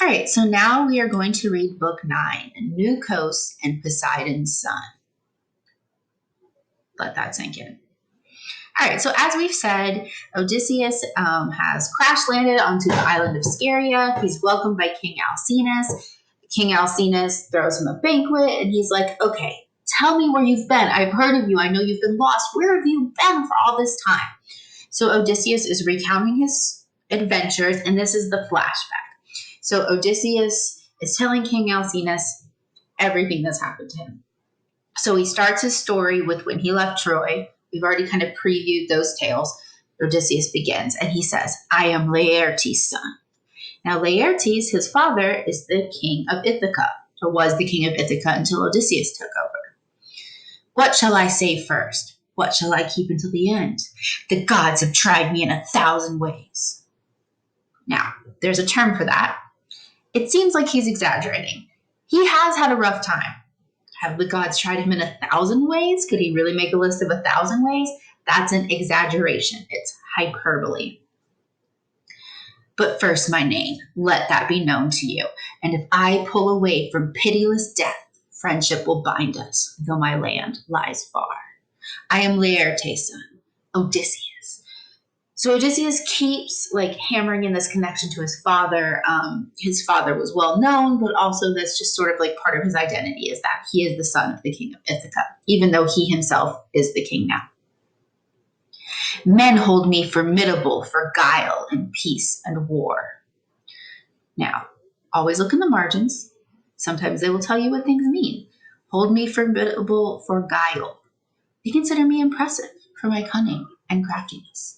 All right, so now we are going to read book 9, Newcos and Poseidon's Son. Let that sink in. All right, so as we've said, Odysseus has crash landed onto the island of Scheria. He's welcomed by King Alcinous. King Alcinous throws him a banquet, and he's like, okay, tell me where you've been. I've heard of you. I know you've been lost. Where have you been for all this time? So Odysseus is recounting his adventures, and this is the flashback. So Odysseus is telling King Alcinous everything that's happened to him. So he starts his story with when he left Troy. We've already kind of previewed those tales. Odysseus begins, and he says, I am Laertes' son. Now, Laertes, his father, is the king of Ithaca, or was the king of Ithaca until Odysseus took over. What shall I say first? What shall I keep until the end? The gods have tried me in 1,000 ways. Now, there's a term for that. It seems like he's exaggerating. He has had a rough time. Have the gods tried him in 1,000 ways? Could he really make a list of 1,000 ways? That's an exaggeration. It's hyperbole. But first, my name, let that be known to you. And if I pull away from pitiless death, friendship will bind us, though my land lies far. I am Laertes' son, Odysseus. So Odysseus keeps hammering in this connection to his father. His father was well known, but also that's just sort of part of his identity is that he is the son of the king of Ithaca, even though he himself is the king now. Men hold me formidable for guile and peace and war. Now, always look in the margins. Sometimes they will tell you what things mean. Hold me formidable for guile. They consider me impressive for my cunning and craftiness.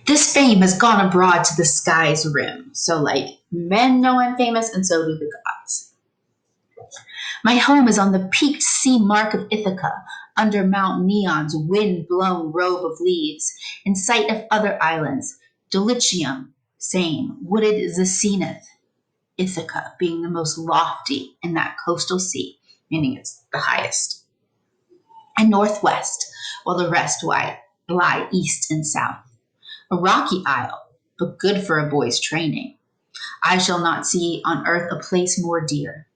This fame has gone abroad to the sky's rim. So, men know I'm famous, and so do the gods. My home is on the peaked sea mark of Ithaca, under Mount Neon's wind-blown robe of leaves, in sight of other islands, Dulichium, same, wooded Zenith, Ithaca being the most lofty in that coastal sea, meaning it's the highest, and northwest, while the rest lie east and south. A rocky isle, but good for a boy's training. I shall not see on earth a place more dear.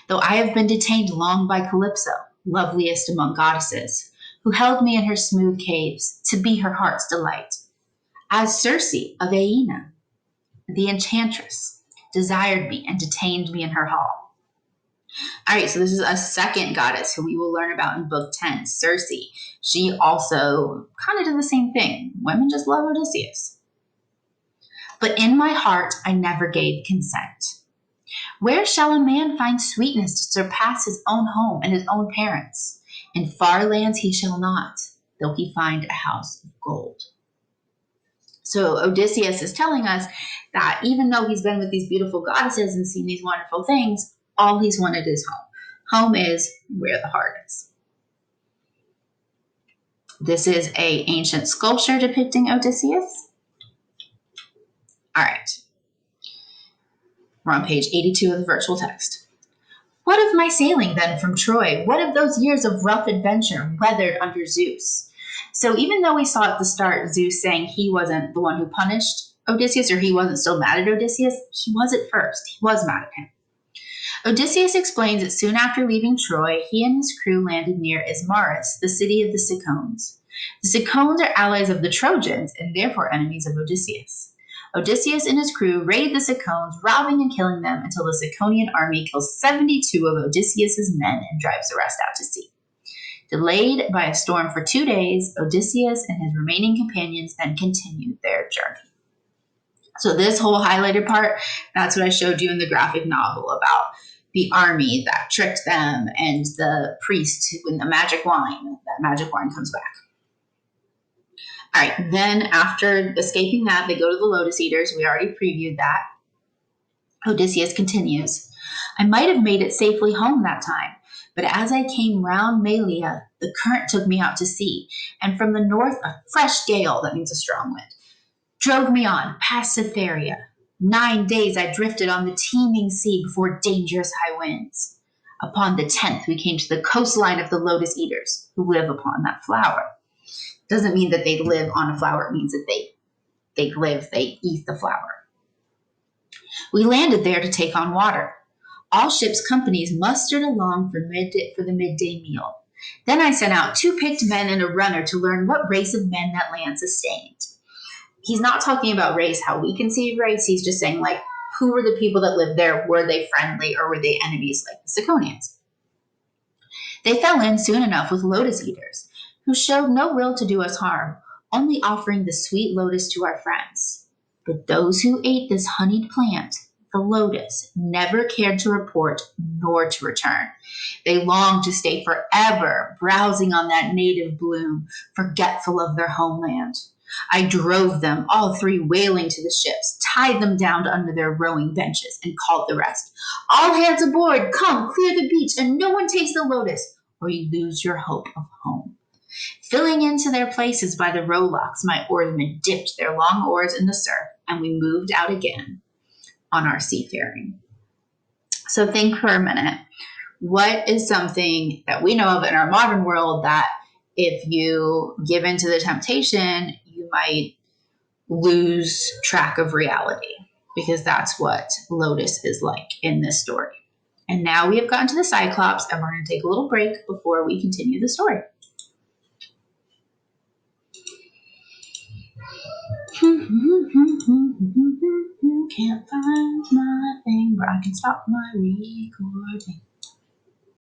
Though I have been detained long by Calypso, loveliest among goddesses, who held me in her smooth caves to be her heart's delight. As Circe of Aena, the enchantress, desired me and detained me in her hall. All right, so this is a second goddess who we will learn about in book 10, Circe. She also kind of did the same thing. Women just love Odysseus. But in my heart, I never gave consent. Where shall a man find sweetness to surpass his own home and his own parents? In far lands he shall not, though he find a house of gold. So Odysseus is telling us that even though he's been with these beautiful goddesses and seen these wonderful things, all he's wanted is home. Home is where the heart is. This is an ancient sculpture depicting Odysseus. All right. We're on page 82 of the virtual text. What of my sailing then from Troy? What of those years of rough adventure weathered under Zeus? So even though we saw at the start Zeus saying he wasn't the one who punished Odysseus, or he wasn't still mad at Odysseus, he was at first. He was mad at him. Odysseus explains that soon after leaving Troy, he and his crew landed near Ismarus, the city of the Cicones. The Cicones are allies of the Trojans and therefore enemies of Odysseus. Odysseus and his crew raid the Cicones, robbing and killing them until the Ciconian army kills 72 of Odysseus' men and drives the rest out to sea. Delayed by a storm for 2 days, Odysseus and his remaining companions then continued their journey. So this whole highlighted part, that's what I showed you in the graphic novel about the army that tricked them and the priest and the magic wine. That magic wine comes back. All right, then after escaping that, they go to the Lotus Eaters. We already previewed that. Odysseus continues, I might have made it safely home that time, but as I came round Malea, the current took me out to sea, and from the north a fresh gale, that means a strong wind, drove me on past Cytherea. 9 days I drifted on the teeming sea before dangerous high winds. Upon the 10th, we came to the coastline of the Lotus Eaters, who live upon that flower. Doesn't mean that they live on a flower. It means that they eat the flower. We landed there to take on water. All ship's companies mustered along for the midday meal. Then I sent out 2 picked men and a runner to learn what race of men that land sustained. He's not talking about race, how we conceive race. He's just saying, like, who were the people that lived there? Were they friendly or were they enemies like the Siconians? They fell in soon enough with lotus eaters, who showed no will to do us harm, only offering the sweet lotus to our friends. But those who ate this honeyed plant, the lotus, never cared to report nor to return. They longed to stay forever, browsing on that native bloom, forgetful of their homeland. I drove them, all 3 wailing to the ships, tied them down under their rowing benches, and called the rest. All hands aboard! Come, clear the beach, and no one takes the lotus, or you lose your hope of home. Filling into their places by the rowlocks, my oarsmen dipped their long oars in the surf, and we moved out again on our seafaring. So think for a minute. What is something that we know of in our modern world that if you give in to the temptation, you might lose track of reality? Because that's what Lotus is like in this story. And now we have gotten to the Cyclops, and we're going to take a little break before we continue the story. Can't find my thing, but I can stop my recording.